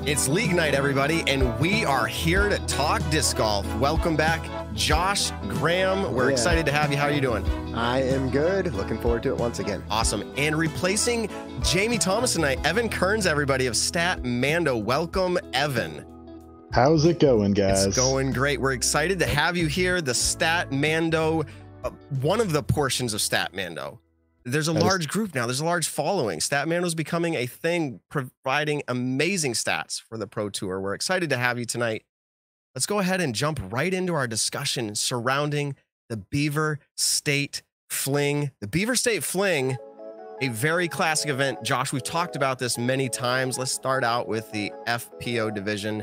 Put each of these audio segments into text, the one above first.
It's league night, everybody, and we are here to talk disc golf. Welcome back, Josh, Graham. We're excited to have you. How are you doing? I am good. Looking forward to it once again. Awesome. And replacing Jamie Thomas tonight, Evan Kerns, everybody, of StatMando. Welcome, Evan. How's it going, guys? It's going great. We're excited to have you here. The StatMando, one of the portions of StatMando. There's a large group now. There's a large following. StatMando is becoming a thing, providing amazing stats for the Pro Tour. We're excited to have you tonight. Let's go ahead and jump right into our discussion surrounding the Beaver State Fling. The Beaver State Fling, a very classic event. Josh, we've talked about this many times. Let's start out with the FPO division.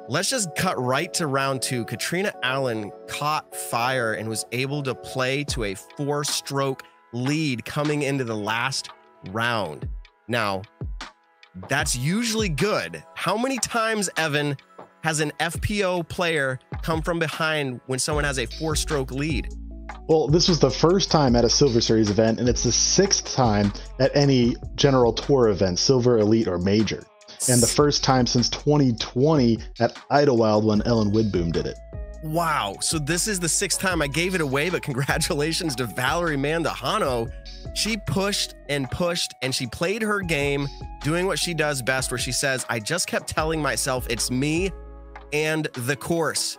Let's just cut right to round two. Katrina Allen caught fire and was able to play to a 4-stroke lead coming into the last round. Now, that's usually good. How many times, Evan, has an FPO player come from behind when someone has a 4-stroke lead? Well, this was the first time at a Silver Series event, and it's the 6th time at any General Tour event, Silver, Elite, or Major. And the first time since 2020 at Idlewild when Ellen Widboom did it. Wow. So this is the 6th time. I gave it away, but congratulations to Valerie Mandejano. She pushed and pushed, and she played her game, doing what she does best, where she says, I just kept telling myself it's me and the course.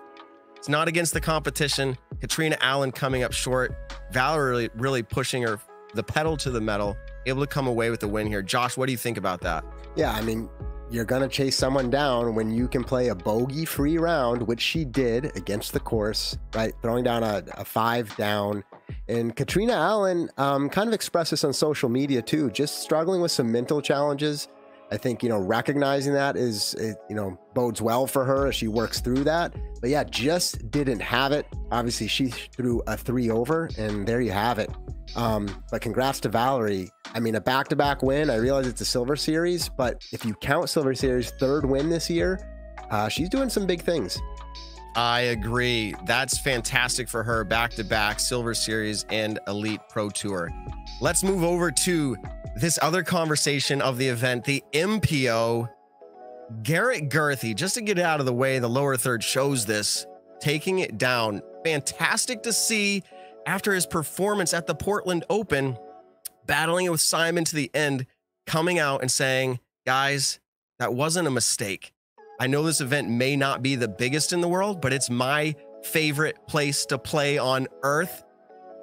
It's not against the competition. Katrina Allen coming up short. Valerie really pushing her the pedal to the metal, able to come away with the win here. Josh, what do you think about that? Yeah, I mean, you're going to chase someone down when you can play a bogey-free round, which she did against the course, right? Throwing down a 5 down. And Katrina Allen kind of expressed this on social media too, just struggling with some mental challenges. I think, recognizing that is, bodes well for her as she works through that. But yeah, just didn't have it. Obviously, she threw a 3 over, and there you have it. But congrats to Valerie. I mean, a back-to-back win. I realize it's a Silver Series, but if you count Silver Series' 3rd win this year, she's doing some big things. I agree. That's fantastic for her. Back-to-back Silver Series and Elite Pro Tour. Let's move over to this other conversation of the event, the MPO. Garrett Gurthey, just to get it out of the way, the lower third shows this, taking it down. Fantastic to see after his performance at the Portland Open, battling it with Simon to the end, coming out and saying, guys, that wasn't a mistake. I know this event may not be the biggest in the world, but it's my favorite place to play on earth.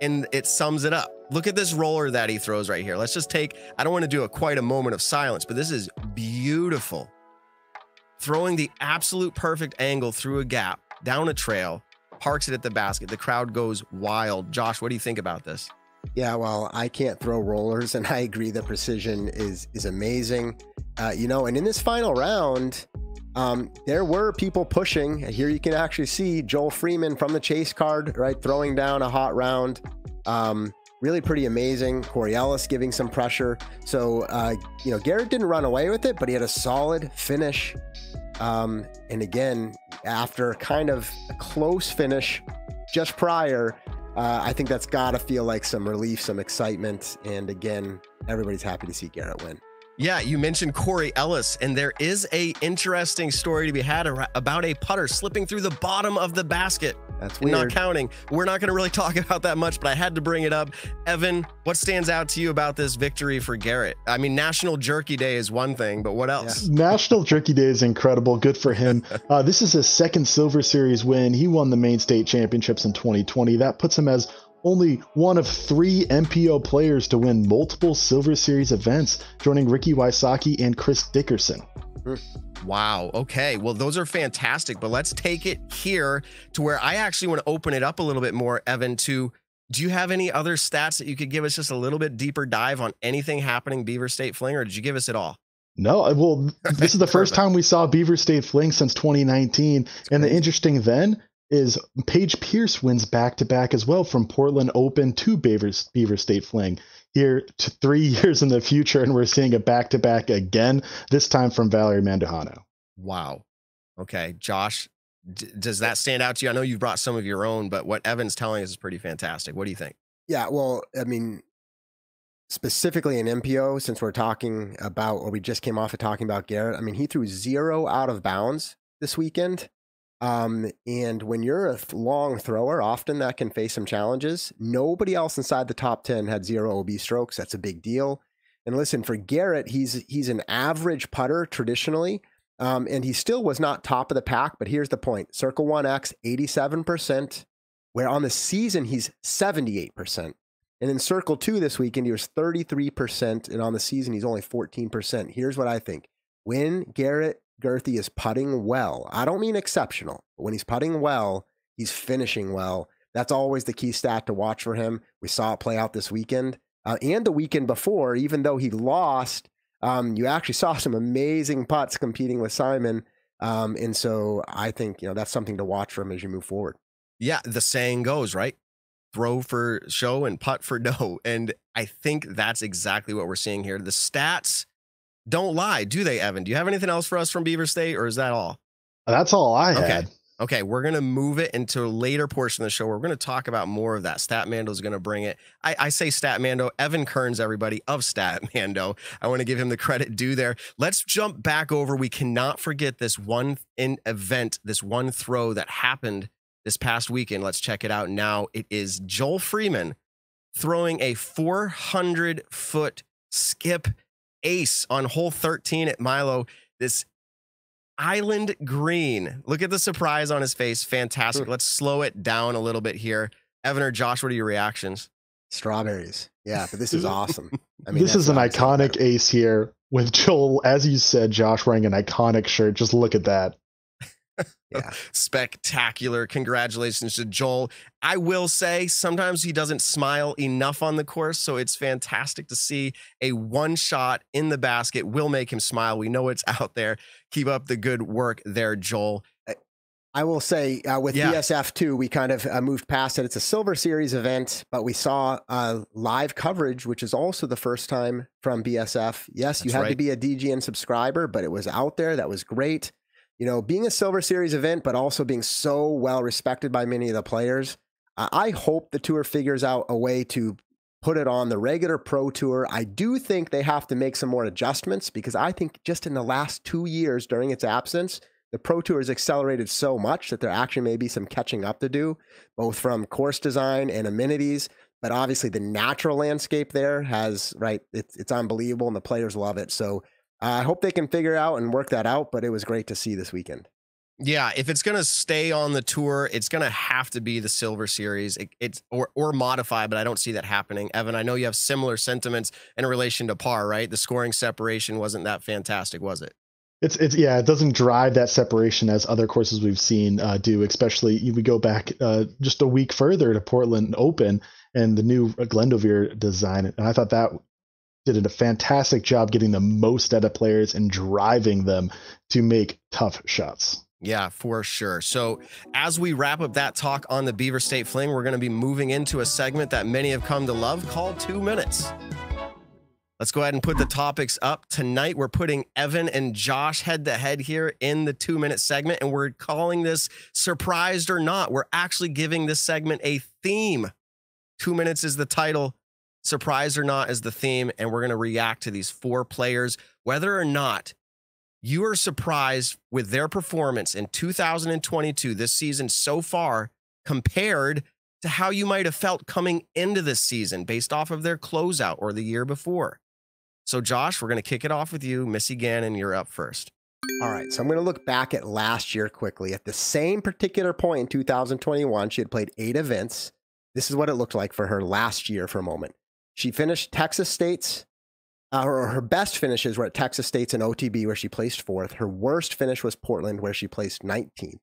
And it sums it up. Look at this roller that he throws right here. Let's just take, I don't want to do quite a moment of silence, but this is beautiful. Throwing the absolute perfect angle through a gap, down a trail, parks it at the basket. The crowd goes wild. Josh, what do you think about this? Yeah, well, I can't throw rollers, and I agree the precision is amazing. And in this final round, there were people pushing. Here you can actually see Joel Freeman from the chase card, right, throwing down a hot round. Really pretty amazing. Corey Ellis giving some pressure. So, Garrett didn't run away with it, but he had a solid finish. And again, after kind of a close finish just prior, I think that's got to feel like some relief, some excitement. And again, everybody's happy to see Garrett win. Yeah, you mentioned Corey Ellis, and there is a interesting story to be had about a putter slipping through the bottom of the basket. That's weird. Not counting. We're not going to really talk about that much, but I had to bring it up. Evan, what stands out to you about this victory for Garrett? I mean, National Jerky Day is one thing, but what else? Yeah. National Jerky Day is incredible. Good for him. This is his 2nd Silver Series win. He won the main state championships in 2020. That puts him as only one of 3 MPO players to win multiple Silver Series events, joining Ricky Wysocki and Chris Dickerson. Wow. Okay. Well, those are fantastic, but let's take it here to where I actually want to open it up a little bit more, Evan, do you have any other stats that you could give us just a little bit deeper dive on anything happening Beaver State Fling, or did you give us it all? No, well, this is the first time we saw Beaver State Fling since 2019. And the interesting then is Paige Pierce wins back-to-back as well, from Portland Open to Beaver State Fling. Here to 3 years in the future, and we're seeing a back-to-back again, this time from Valerie Mandejano. Wow. Okay, Josh, does that stand out to you? I know you've brought some of your own, but what Evan's telling us is pretty fantastic. What do you think? Yeah, well, I mean, specifically in MPO, since we're talking about, or we just came off of talking about Garrett, I mean, he threw 0 out of bounds this weekend. And when you're a long thrower, often that can face some challenges. Nobody else inside the top 10 had 0 OB strokes. That's a big deal. And listen, for Garrett, he's an average putter traditionally. And he still was not top of the pack, but here's the point. Circle 1X, 87%, where on the season, he's 78%. And in Circle 2 this weekend, he was 33%, and on the season, he's only 14%. Here's what I think. When Garrett Gurthie is putting well, I don't mean exceptional, but when he's putting well, he's finishing well. That's always the key stat to watch for him. We saw it play out this weekend. And the weekend before, even though he lost, you actually saw some amazing putts competing with Simon. And so I think, that's something to watch for him as you move forward. Yeah, the saying goes, right? Throw for show and putt for dough. And I think that's exactly what we're seeing here. The stats don't lie, do they, Evan? Do you have anything else for us from Beaver State, or is that all? That's all I had. Okay, we're going to move it into a later portion of the show. We're going to talk about more of that. StatMando is going to bring it. I say StatMando, Evan Kerns, everybody, of StatMando. I want to give him the credit due there. Let's jump back over. We cannot forget this one event, this one throw that happened this past weekend. Let's check it out now. It is Joel Freeman throwing a 400-foot skip ace on hole 13 at Milo. This island green. Look at the surprise on his face. Fantastic. Let's slow it down a little bit here. Evan or Josh, what are your reactions? Strawberries. Yeah, but this is awesome. I mean, this is an iconic ace here with Joel, as you said, Josh, wearing an iconic shirt. Just look at that. Yeah. Spectacular. Congratulations to Joel. I will say sometimes he doesn't smile enough on the course, so it's fantastic to see a one shot in the basket will make him smile. We know it's out there. Keep up the good work there, Joel. I will say with BSF too, we kind of moved past it. It's a Silver Series event, but we saw live coverage, which is also the first time from BSF. Yes, you had to be a DGN subscriber, but it was out there. That was great. Being a Silver Series event, but also being so well respected by many of the players. I hope the tour figures out a way to put it on the regular Pro Tour. I do think they have to make some more adjustments, because I think just in the last 2 years during its absence, the Pro Tour has accelerated so much that there actually may be some catching up to do, both from course design and amenities. But obviously the natural landscape there it's unbelievable, and the players love it. So I hope they can figure out and work that out, but it was great to see this weekend. Yeah, if it's going to stay on the tour, it's going to have to be the Silver Series or modify, but I don't see that happening. Evan, I know you have similar sentiments in relation to par, right? The scoring separation wasn't that fantastic, was it? It doesn't drive that separation as other courses we've seen do, especially we go back just a week further to Portland Open and the new Glendoveer design. And I thought that did a fantastic job getting the most out of players and driving them to make tough shots. Yeah, for sure. So as we wrap up that talk on the Beaver State Fling, we're going to be moving into a segment that many have come to love called 2 Minutes. Let's go ahead and put the topics up. Tonight, we're putting Evan and Josh head to head here in the 2 minute segment, and we're calling this Surprised or Not. We're actually giving this segment a theme. 2 minutes is the title. Surprised or Not is the theme, and we're going to react to these 4 players, whether or not you are surprised with their performance in 2022, this season so far, compared to how you might have felt coming into this season based off of their closeout or the year before. So Josh, we're going to kick it off with you. Missy Gannon, you're up first. All right, so I'm going to look back at last year quickly. At the same particular point in 2021, she had played 8 events. This is what it looked like for her last year for a moment. She finished Texas State's, her best finishes were at Texas State's and OTB, where she placed 4th. Her worst finish was Portland, where she placed 19th.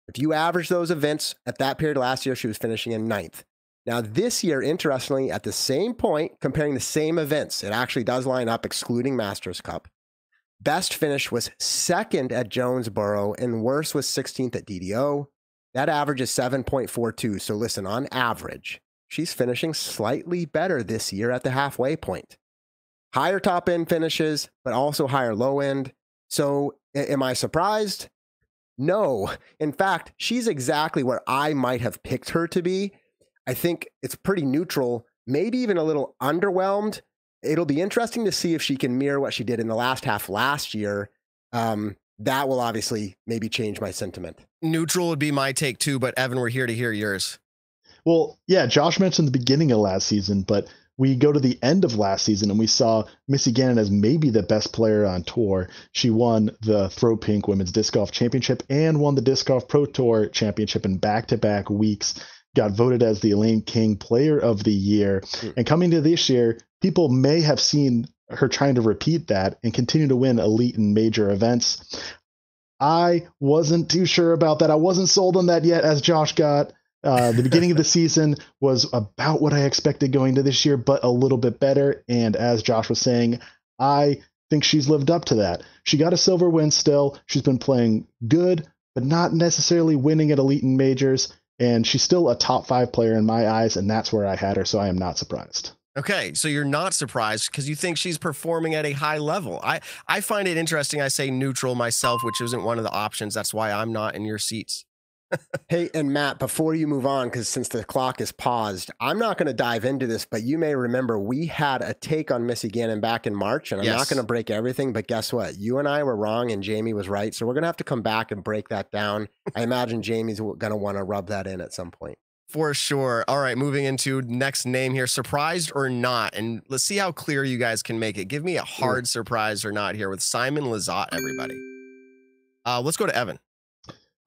If you average those events at that period last year, she was finishing in 9th. Now this year, interestingly, at the same point, comparing the same events, it actually does line up, excluding Masters Cup. Best finish was 2nd at Jonesboro, and worst was 16th at DDO. That average is 7.42. So listen, on average, she's finishing slightly better this year at the halfway point. Higher top end finishes, but also higher low end. So am I surprised? No. In fact, she's exactly where I might have picked her to be. I think it's pretty neutral, maybe even a little underwhelmed, it'll be interesting to see if she can mirror what she did in the last half last year. That will obviously maybe change my sentiment. Neutral would be my take too, but Evan, we're here to hear yours. Well, yeah, Josh mentioned the beginning of last season, but we go to the end of last season and we saw Missy Gannon as maybe the best player on tour. She won the Throw Pink Women's Disc Golf Championship and won the Disc Golf Pro Tour Championship in back-to-back weeks, got voted as the Elaine King Player of the Year. And coming to this year, people may have seen her trying to repeat that and continue to win elite and major events. I wasn't too sure about that. I wasn't sold on that yet, as Josh got. The beginning of the season was about what I expected going to this year, but a little bit better. And as Josh was saying, I think she's lived up to that. She got a silver win still. She's been playing good, but not necessarily winning at elite and majors. And she's still a top 5 player in my eyes, and that's where I had her, so I am not surprised. Okay, so you're not surprised because you think she's performing at a high level. I find it interesting. I say neutral myself, which isn't one of the options. That's why I'm not in your seats. Hey, and Matt, before you move on, because since the clock is paused, I'm not going to dive into this, but you may remember we had a take on Missy Gannon back in March, and I'm not going to break everything, but guess what? You and I were wrong, and Jamie was right, so we're going to have to come back and break that down. I imagine Jamie's going to want to rub that in at some point. For sure. All right, moving into next name here, surprised or not, and let's see how clear you guys can make it. Give me a hard surprise or not here with Simon Lizotte, everybody. Let's go to Evan.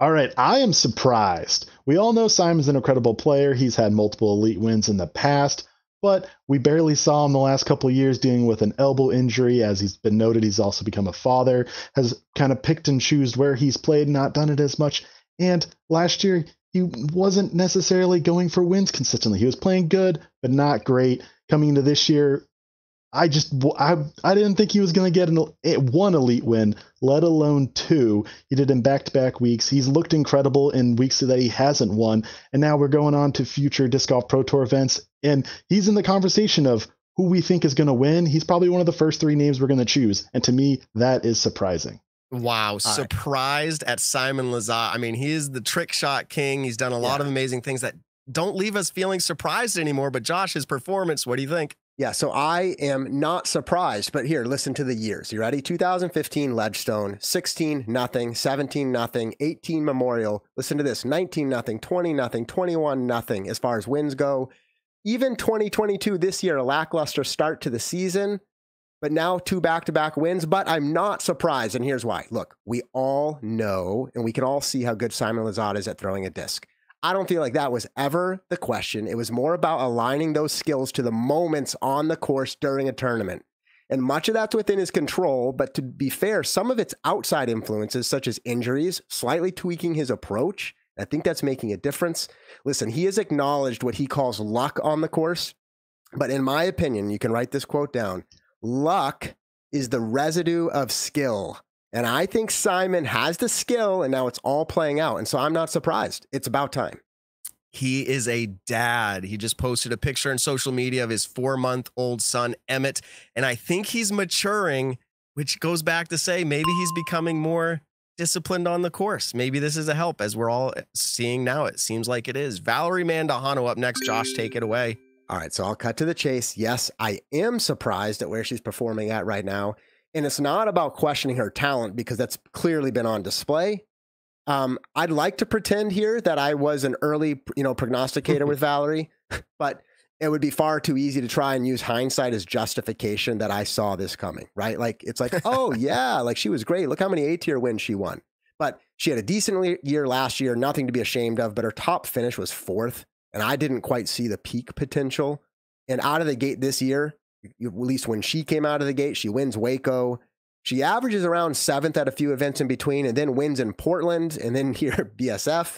All right, I am surprised. We all know Simon's an incredible player. He's had multiple elite wins in the past, but we barely saw him the last couple of years dealing with an elbow injury. As he's been noted, he's also become a father, has kind of picked and choosed where he's played, not done it as much. And last year, he wasn't necessarily going for wins consistently. He was playing good, but not great. Coming into this year, I didn't think he was going to get one elite win, let alone 2. He did in back-to-back weeks. He's looked incredible in weeks that he hasn't won. And now we're going on to future Disc Golf Pro Tour events. And he's in the conversation of who we think is going to win. He's probably one of the first 3 names we're going to choose. And to me, that is surprising. Wow. Surprised at Simon Lizotte. I mean, he is the trick shot king. He's done a lot of amazing things that don't leave us feeling surprised anymore. But Josh, his performance, what do you think? Yeah, so I am not surprised, but here, listen to the years. You ready? 2015 Ledgestone, 16 nothing, 17 nothing, 18 Memorial. Listen to this: 19 nothing, 20 nothing, 21 nothing. As far as wins go, even 2022 this year, a lackluster start to the season, but now 2 back-to-back wins. But I'm not surprised, and here's why. Look, we all know, and we can all see how good Simon Lizotte is at throwing a disc. I don't feel like that was ever the question. It was more about aligning those skills to the moments on the course during a tournament. And much of that's within his control, but to be fair, some of it's outside influences, such as injuries, slightly tweaking his approach. I think that's making a difference. Listen, he has acknowledged what he calls luck on the course, but in my opinion, you can write this quote down: luck is the residue of skill. And I think Simon has the skill, and now it's all playing out. And so I'm not surprised. It's about time. He is a dad. He just posted a picture on social media of his 4-month-old son, Emmett. And I think he's maturing, which goes back to say maybe he's becoming more disciplined on the course. Maybe this is a help, as we're all seeing now. It seems like it is. Valerie Mandejano up next. Josh, take it away. All right, so I'll cut to the chase. Yes, I am surprised at where she's performing at right now. And it's not about questioning her talent, because that's clearly been on display. I'd like to pretend here that I was an early, prognosticator with Valerie, but it would be far too easy to try and use hindsight as justification that I saw this coming, right? Like, it's like, oh yeah, like she was great. Look how many A-tier wins she won. But she had a decent year last year, nothing to be ashamed of, but her top finish was 4th. And I didn't quite see the peak potential. And out of the gate this year, at least when she came out of the gate, she wins Waco. She averages around 7th at a few events in between, and then wins in Portland, and then here BSF.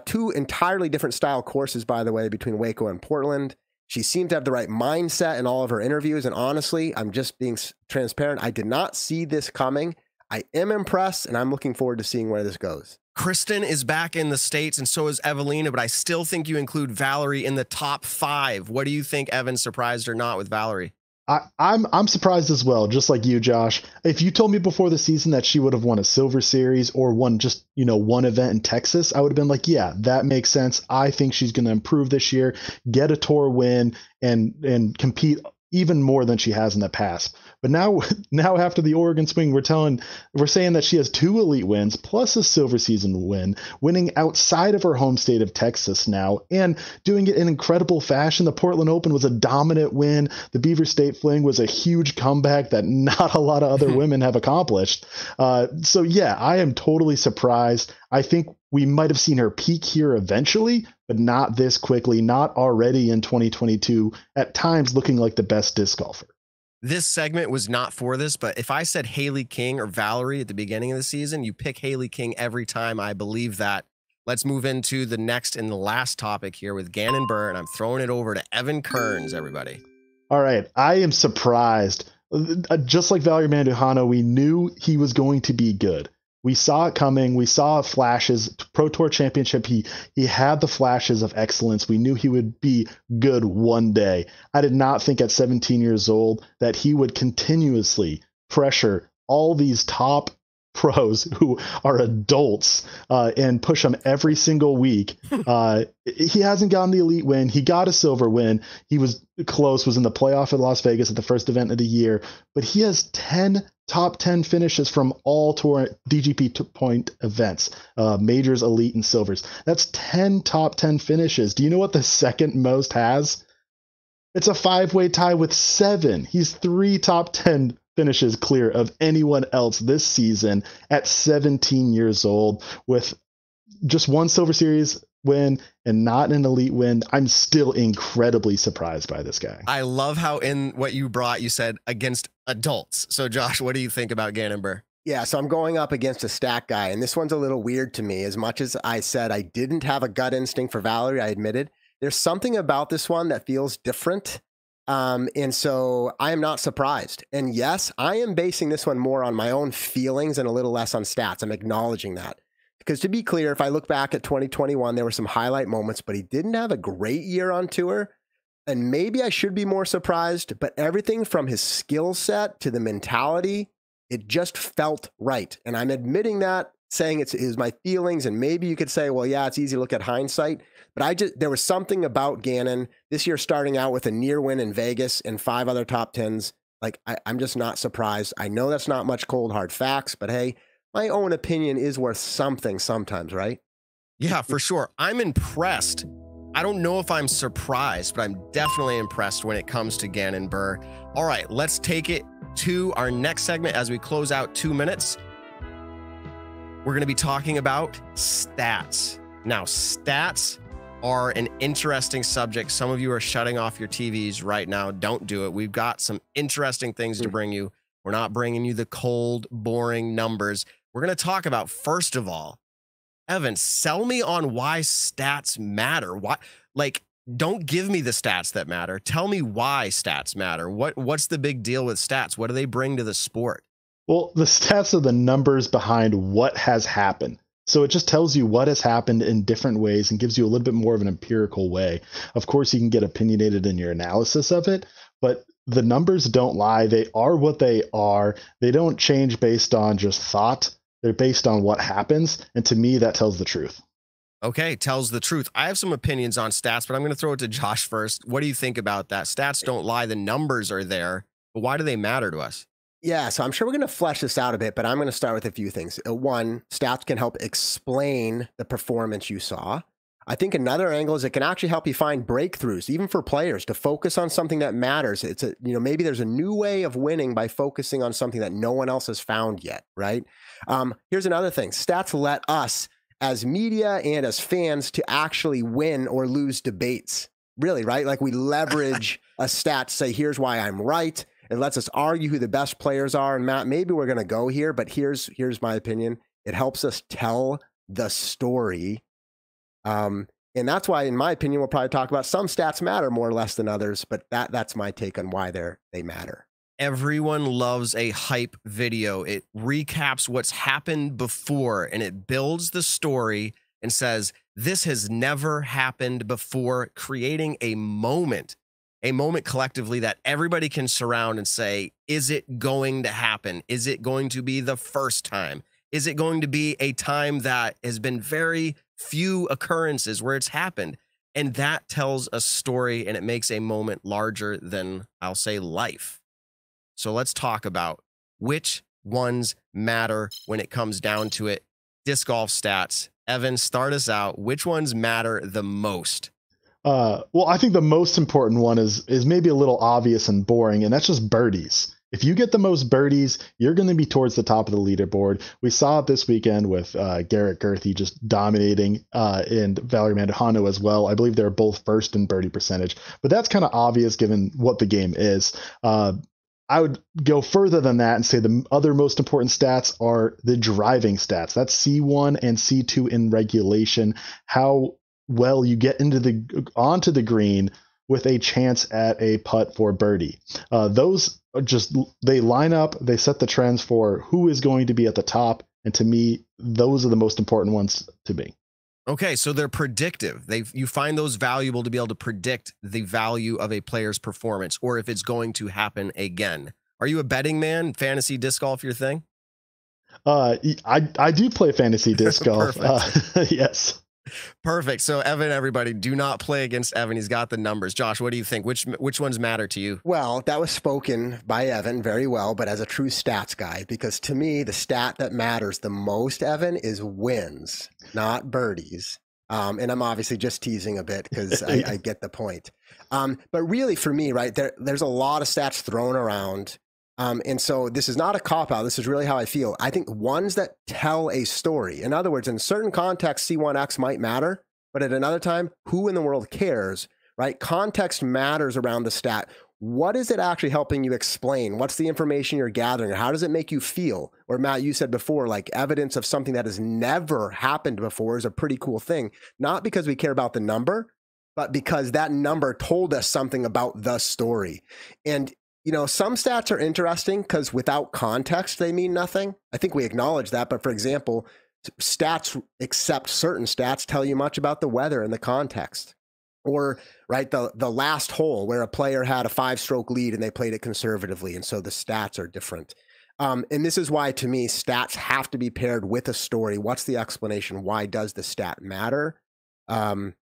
2 entirely different style courses, by the way, between Waco and Portland. She seemed to have the right mindset in all of her interviews, and honestly, I'm just being transparent. I did not see this coming. I am impressed, and I'm looking forward to seeing where this goes. Kristen is back in the States, and so is Evelina, but I still think you include Valerie in the top 5. What do you think, Evan, surprised or not with Valerie? I'm surprised as well, just like you, Josh. If you told me before the season that she would have won a silver series or won just, one event in Texas, I would have been like, yeah, that makes sense. I think she's going to improve this year, get a tour win, and compete even more than she has in the past. But now after the Oregon swing, we're saying that she has 2 elite wins plus a silver season win, winning outside of her home state of Texas now, and doing it in incredible fashion. The Portland Open was a dominant win. The Beaver State Fling was a huge comeback that not a lot of other women have accomplished. So yeah, I am totally surprised. I think we might have seen her peak here eventually, but not this quickly, not already in 2022, at times looking like the best disc golfer. This segment was not for this, but if I said Haley King or Valerie at the beginning of the season, you pick Haley King every time. I believe that. Let's move into the next and the last topic here with Ganon Burr, and I'm throwing it over to Evan Kerns, everybody. All right. I am surprised. Just like Valerie Mandejano, we knew he was going to be good. We saw it coming. We saw flashes. Pro Tour Championship, he had the flashes of excellence. We knew he would be good one day. I did not think at 17 years old that he would continuously pressure all these top pros who are adults and push them every single week. He hasn't gotten the elite win. He got a silver win. He was close, was in the playoff at Las Vegas at the first event of the year, but he has 10 top 10 finishes from all tour DGP point events, majors, elite, and silvers. That's 10 top 10 finishes. Do you know what the second most has? It's a 5-way tie with 7. He's 3 top 10 finishes clear of anyone else this season at 17 years old, with just 1 Silver Series win and not an elite win. I'm still incredibly surprised by this guy. I love how in what you brought, you said against adults. So Josh, what do you think about Ganon Burr? Yeah, so I'm going up against a stat guy, and this one's a little weird to me. As much as I said I didn't have a gut instinct for Valerie, I admitted, there's something about this one that feels different. And so I am not surprised. And yes, I am basing this one more on my own feelings and a little less on stats. I'm acknowledging that. Because to be clear, if I look back at 2021, there were some highlight moments, but he didn't have a great year on tour. And maybe I should be more surprised, but everything from his skill set to the mentality, it just felt right. And I'm admitting that, saying it was my feelings. And maybe you could say, well, yeah, it's easy to look at hindsight. But there was something about Ganon this year, starting out with a near win in Vegas and 5 other top 10s. Like, I'm just not surprised. I know that's not much cold, hard facts, but hey, my own opinion is worth something sometimes, right? Yeah, for sure. I'm impressed. I don't know if I'm surprised, but I'm definitely impressed when it comes to Ganon Burr. All right, let's take it to our next segment as we close out 2 minutes. We're going to be talking about stats. Now, stats are an interesting subject. Some of you are shutting off your TVs right now. Don't do it. We've got some interesting things to bring you. We're not bringing you the cold, boring numbers. We're going to talk about, first of all, Evan, sell me on why stats matter. Why, like, don't give me the stats that matter. Tell me why stats matter. What's the big deal with stats? What do they bring to the sport? Well, the stats are the numbers behind what has happened. So it just tells you what has happened in different ways and gives you a little bit more of an empirical way. Of course, you can get opinionated in your analysis of it, but the numbers don't lie. They are what they are. They don't change based on just thought. They're based on what happens. And to me, that tells the truth. Okay, tells the truth. I have some opinions on stats, but I'm going to throw it to Josh first. What do you think about that? Stats don't lie. The numbers are there, but why do they matter to us? Yeah, so I'm sure we're going to flesh this out a bit, but I'm going to start with a few things. One, stats can help explain the performance you saw. I think another angle is it can actually help you find breakthroughs, even for players, to focus on something that matters. It's maybe there's a new way of winning by focusing on something that no one else has found yet, right? Here's another thing. Stats let us, as media and as fans, to actually win or lose debates. Really, right? Like, we leverage a stat to say, here's why I'm right. It lets us argue who the best players are. And Matt, maybe we're going to go here, but here's my opinion. It helps us tell the story. And that's why, in my opinion, we'll probably talk about some stats matter more or less than others, but that's my take on why they matter. Everyone loves a hype video. It recaps what's happened before and it builds the story and says, this has never happened before, creating a moment collectively that everybody can surround and say, is it going to happen? Is it going to be the first time? Is it going to be a time that has been very few occurrences where it's happened? And that tells a story and it makes a moment larger than, I'll say, life. So let's talk about which ones matter when it comes down to it. Disc golf stats. Evan, start us out. Which ones matter the most? Well, I think the most important one is maybe a little obvious and boring, and that's just birdies. If you get the most birdies, you're going to be towards the top of the leaderboard. We saw it this weekend with Garrett Gerthy just dominating, and Valerie Mandejano as well. I believe they're both first in birdie percentage, but that's kind of obvious given what the game is. I would go further than that and say the other most important stats are the driving stats. That's C1 and C2 in regulation. How well you get onto the green with a chance at a putt for birdie. Those are they line up, they set the trends for who is going to be at the top. And to me, those are the most important ones to me. Okay, so they're predictive. You find those valuable to be able to predict the value of a player's performance or if it's going to happen again. Are you a betting man? Fantasy disc golf your thing? I do play fantasy disc golf. Yes. Perfect. So Evan, everybody, do not play against Evan. He's got the numbers. Josh, what do you think? Which ones matter to you? Well, that was spoken by Evan very well, but as a true stats guy, because to me, the stat that matters the most, Evan, is wins, not birdies. And I'm obviously just teasing a bit because I get the point. But really for me, right, there's a lot of stats thrown around. And so this is not a cop-out. This is really how I feel. I think ones that tell a story. In other words, in certain contexts, C1X might matter, but at another time, who in the world cares, right? Context matters around the stat. What is it actually helping you explain? What's the information you're gathering? How does it make you feel? Or Matt, you said before, like evidence of something that has never happened before is a pretty cool thing. Not because we care about the number, but because that number told us something about the story. And you know, some stats are interesting because without context, they mean nothing. I think we acknowledge that. But for example, stats, except certain stats, tell you much about the weather and the context. Or, right, the last hole where a player had a 5-stroke lead and they played it conservatively. And so the stats are different. And this is why, to me, stats have to be paired with a story. What's the explanation? Why does the stat matter? And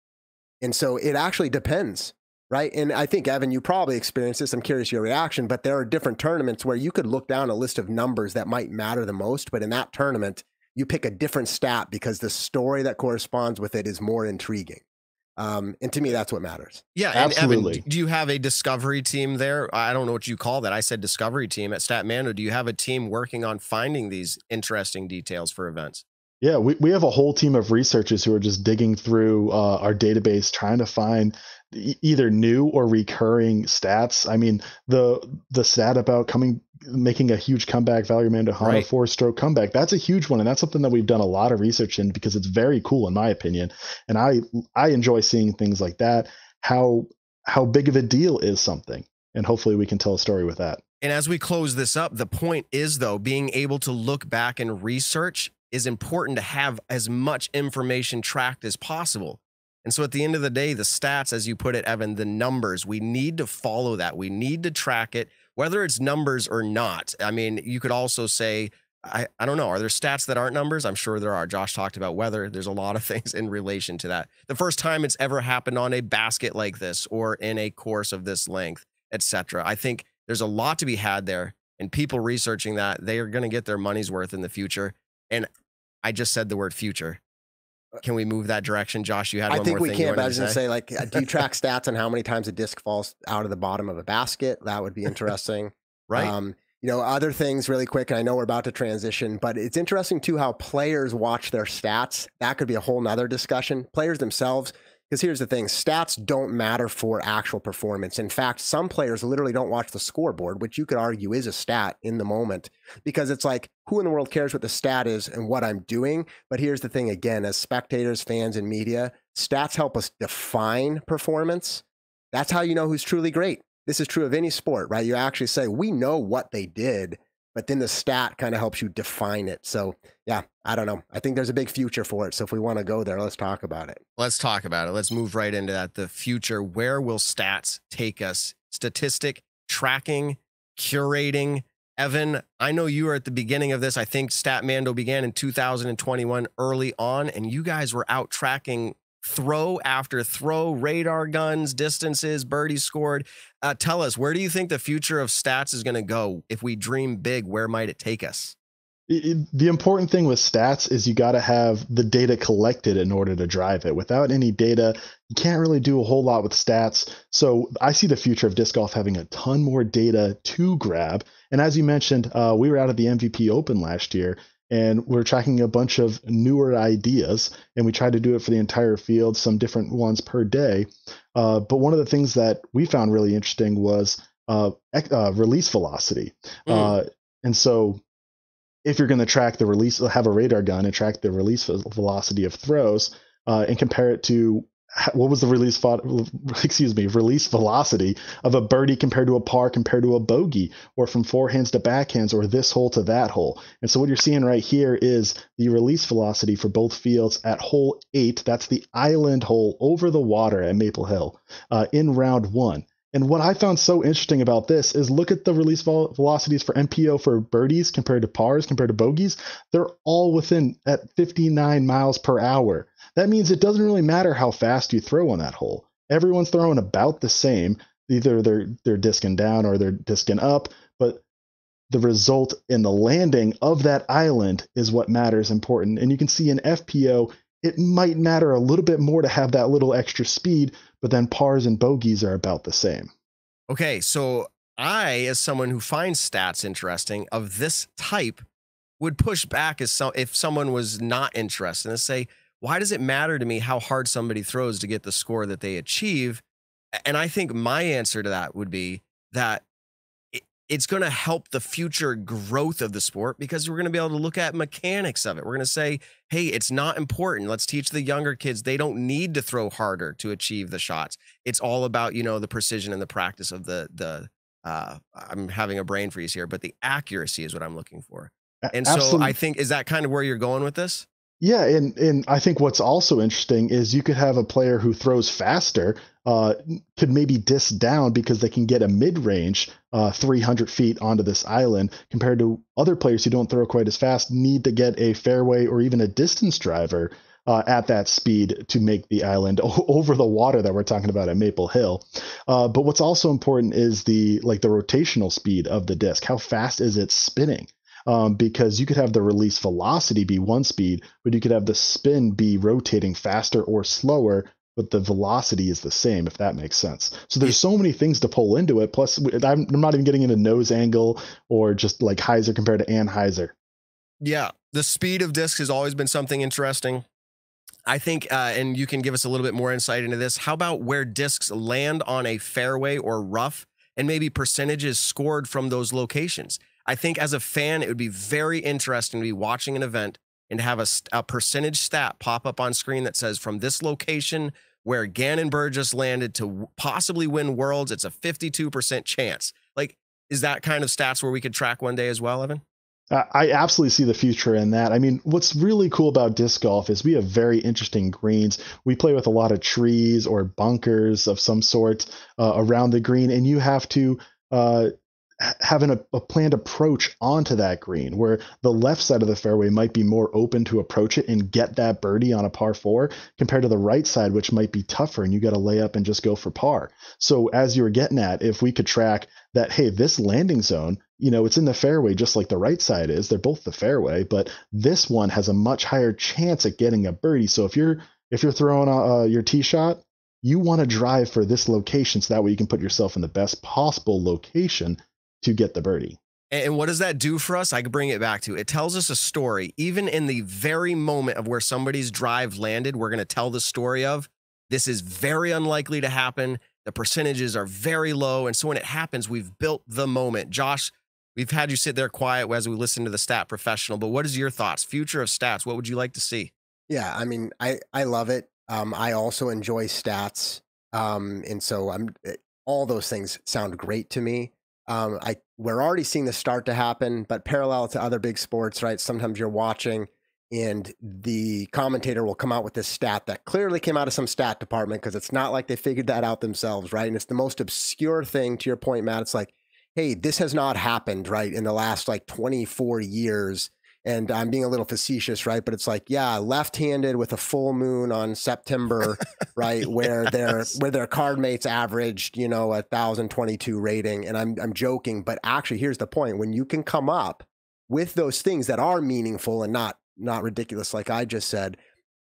so it actually depends. Right. And I think, Evan, you probably experienced this. I'm curious your reaction, but there are different tournaments where you could look down a list of numbers that might matter the most. But in that tournament, you pick a different stat because the story that corresponds with it is more intriguing. And to me, that's what matters. Yeah. And absolutely. Evan, do you have a discovery team there? I don't know what you call that. I said discovery team at StatMando. Do you have a team working on finding these interesting details for events? Yeah, we have a whole team of researchers who are just digging through our database, trying to find either new or recurring stats. I mean, the stat about making a huge comeback, Valerie Mandejano, right. 4-stroke comeback, that's a huge one. And that's something that we've done a lot of research in because it's very cool, in my opinion. And I enjoy seeing things like that, how big of a deal is something. And hopefully we can tell a story with that. And as we close this up, the point is, though, being able to look back and research is important to have as much information tracked as possible. And so at the end of the day, the stats, as you put it, Evan, the numbers, we need to follow that. We need to track it, whether it's numbers or not. I mean, you could also say, I don't know, are there stats that aren't numbers? I'm sure there are. Josh talked about weather. There's a lot of things in relation to that. The first time it's ever happened on a basket like this or in a course of this length, etc. I think there's a lot to be had there, and people researching that, they are going to get their money's worth in the future. And I just said the word future. Can we move that direction? Josh, you had one more thing. I think we can, but I was going to say, like, do you track stats on how many times a disc falls out of the bottom of a basket? That would be interesting. Right. You know, other things really quick, and I know we're about to transition, but it's interesting too how players watch their stats. That could be a whole nother discussion. Players themselves, because here's the thing, stats don't matter for actual performance. In fact, some players literally don't watch the scoreboard, which you could argue is a stat in the moment, because it's like, who in the world cares what the stat is and what I'm doing? But here's the thing, again, as spectators, fans, and media, stats help us define performance. That's how you know who's truly great. This is true of any sport, right? You actually say, we know what they did, but then the stat kind of helps you define it. So yeah, I don't know. I think there's a big future for it. So if we want to go there, let's talk about it. Let's talk about it. Let's move right into that. The future, where will stats take us? Statistic, tracking, curating. Evan, I know you were at the beginning of this. I think StatMando began in 2021 early on, and you guys were out tracking throw after throw, radar guns, distances, birdies scored. Tell us, where do you think the future of stats is going to go? If we dream big, where might it take us? The important thing with stats is you got to have the data collected in order to drive it. Without any data, you can't really do a whole lot with stats. So I see the future of disc golf having a ton more data to grab. And as you mentioned, we were out at the MVP Open last year, and we're tracking a bunch of newer ideas, and we tried to do it for the entire field, some different ones per day. But one of the things that we found really interesting was release velocity. And so if you're going to track the release, have a radar gun and track the release velocity of throws and compare it to what was the release velocity of a birdie compared to a par, compared to a bogey, or from forehands to backhands, or this hole to that hole. And so what you're seeing right here is the release velocity for both fields at hole 8. That's the island hole over the water at Maple Hill in round 1. And what I found so interesting about this is look at the release velocities for MPO for birdies compared to pars, compared to bogeys. They're all within at 59 miles per hour. That means it doesn't really matter how fast you throw on that hole. Everyone's throwing about the same. Either they're disking down or they're disking up, but the result in the landing of that island is what matters important. And you can see in FPO, it might matter a little bit more to have that little extra speed, but then pars and bogeys are about the same. Okay, so I, as someone who finds stats interesting of this type, would push back if someone was not interested and say, why does it matter to me how hard somebody throws to get the score that they achieve? And I think my answer to that would be that it's going to help the future growth of the sport, because we're going to be able to look at mechanics of it. We're going to say, hey, it's not important. Let's teach the younger kids they don't need to throw harder to achieve the shots. It's all about, the precision and the practice of I'm having a brain freeze here, but the accuracy is what I'm looking for. And Absolutely. So I think, is that kind of where you're going with this? Yeah, and I think what's also interesting is you could have a player who throws faster, could maybe disc down because they can get a mid-range 300 feet onto this island, compared to other players who don't throw quite as fast, need to get a fairway or even a distance driver at that speed to make the island over the water that we're talking about at Maple Hill. But what's also important is the rotational speed of the disc. How fast is it spinning? Because you could have the release velocity be one speed, but you could have the spin be rotating faster or slower, but the velocity is the same, if that makes sense. So there's so many things to pull into it. Plus, I'm not even getting into nose angle or just like hyzer compared to anhyzer. Yeah, the speed of discs has always been something interesting. I think, and you can give us a little bit more insight into this. How about where discs land on a fairway or rough, and maybe percentages scored from those locations? I think as a fan, it would be very interesting to be watching an event and have a percentage stat pop up on screen that says from this location where Ganon Burr just landed to possibly win Worlds, it's a 52% chance. Like, is that kind of stats where we could track one day as well, Evan? I absolutely see the future in that. I mean, what's really cool about disc golf is we have very interesting greens. We play with a lot of trees or bunkers of some sort around the green, and you have to having a planned approach onto that green, where the left side of the fairway might be more open to approach it and get that birdie on a par 4, compared to the right side, which might be tougher and you got to lay up and just go for par. So as you were getting at, if we could track that, hey, this landing zone, it's in the fairway just like the right side is. They're both the fairway, but this one has a much higher chance at getting a birdie. So if you're throwing your tee shot, you want to drive for this location, so that way you can put yourself in the best possible location to get the birdie. And what does that do for us? I could bring it back to, it tells us a story. Even in the very moment of where somebody's drive landed, we're going to tell the story of, this is very unlikely to happen. The percentages are very low. And so when it happens, we've built the moment. Josh, we've had you sit there quiet as we listen to the stat professional, but what is your thoughts? Future of stats, what would you like to see? Yeah, I mean, I love it. I also enjoy stats. And so all those things sound great to me. We're already seeing this start to happen, but parallel to other big sports, right? Sometimes you're watching and the commentator will come out with this stat that clearly came out of some stat department, because it's not like they figured that out themselves, right? And it's the most obscure thing, to your point, Matt. It's like, hey, this has not happened, right, in the last like 24 years. And I'm being a little facetious, right? But it's like, yeah, left-handed with a full moon on September, right? Where their card mates averaged, you know, 1,022 rating. And I'm joking, but actually, here's the point: when you can come up with those things that are meaningful and not ridiculous, like I just said,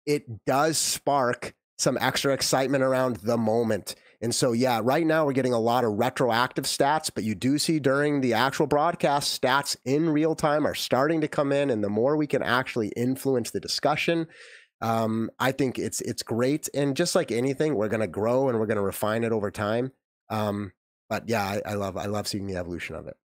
it does spark some extra excitement around the moment. And so, yeah, right now we're getting a lot of retroactive stats, but you do see during the actual broadcast, stats in real time are starting to come in. And the more we can actually influence the discussion, I think it's great. And just like anything, we're going to grow and we're going to refine it over time. But yeah, I love seeing the evolution of it.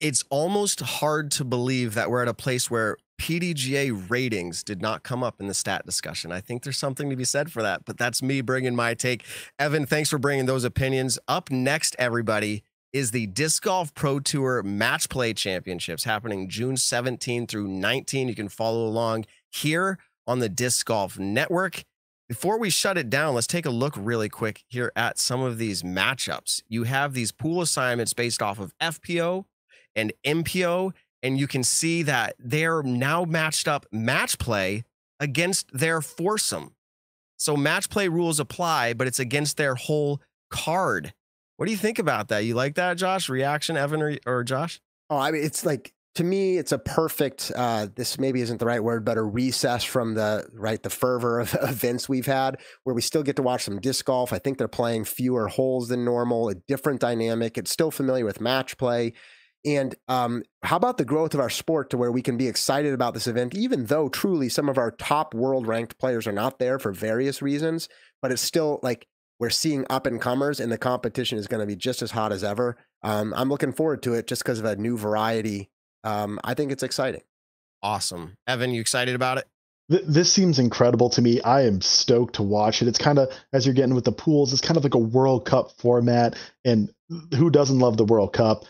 It's almost hard to believe that we're at a place where PDGA ratings did not come up in the stat discussion. I think there's something to be said for that, but that's me bringing my take. Evan, thanks for bringing those opinions. Up next, everybody, is the Disc Golf Pro Tour Match Play Championships happening June 17 through 19. You can follow along here on the Disc Golf Network. Before we shut it down, let's take a look really quick here at some of these matchups. You have these pool assignments based off of FPO and MPO, and you can see that they're now matched up match play against their foursome. So match play rules apply, but it's against their whole card. What do you think about that? You like that, Josh? Reaction, Evan or Josh? Oh, I mean, it's like, to me, it's a perfect, this maybe isn't the right word, but a recess from the fervor of events we've had, where we still get to watch some disc golf. I think they're playing fewer holes than normal, a different dynamic. It's still familiar with match play. And how about the growth of our sport to where we can be excited about this event, even though truly some of our top world ranked players are not there for various reasons, but it's still like we're seeing up and comers and the competition is going to be just as hot as ever. I'm looking forward to it just because of a new variety. I think it's exciting. Awesome. Evan, you excited about it? This seems incredible to me. I am stoked to watch it. It's kind of, as you're getting with the pools, it's kind of like a World Cup format. And who doesn't love the World Cup?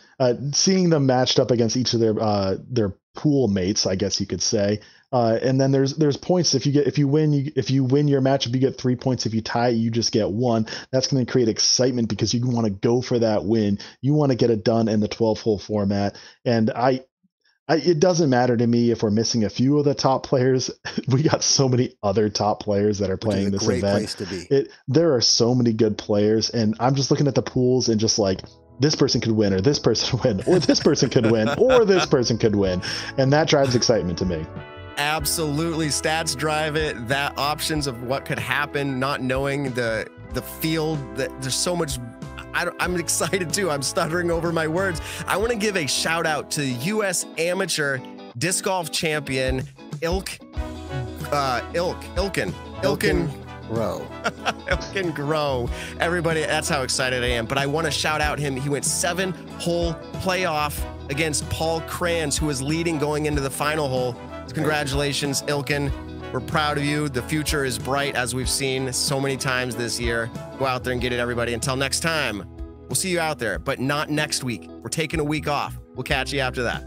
Seeing them matched up against each of their pool mates, I guess you could say. And then there's points. If you win your matchup, you get 3 points. If you tie, you just get 1. That's going to create excitement because you want to go for that win. You want to get it done in the 12-hole format. And it doesn't matter to me if we're missing a few of the top players. We got so many other top players that are playing this event. Great place to be. There are so many good players, and I'm just looking at the pools and just like, this person could win, or this person win, or this person could win, or this person could win, and that drives excitement to me. Absolutely, stats drive it. That options of what could happen, not knowing the field. That there's so much. I'm excited too. I'm stuttering over my words. I want to give a shout out to U.S. amateur disc golf champion Ilkin Grow. Ilkin Grow. Everybody, that's how excited I am. But I want to shout out him. He went 7-hole playoff against Paul Kranz, who was leading going into the final hole. Congratulations, Ilkin. We're proud of you. The future is bright, as we've seen so many times this year. Go out there and get it, everybody. Until next time, we'll see you out there, but not next week. We're taking a week off. We'll catch you after that.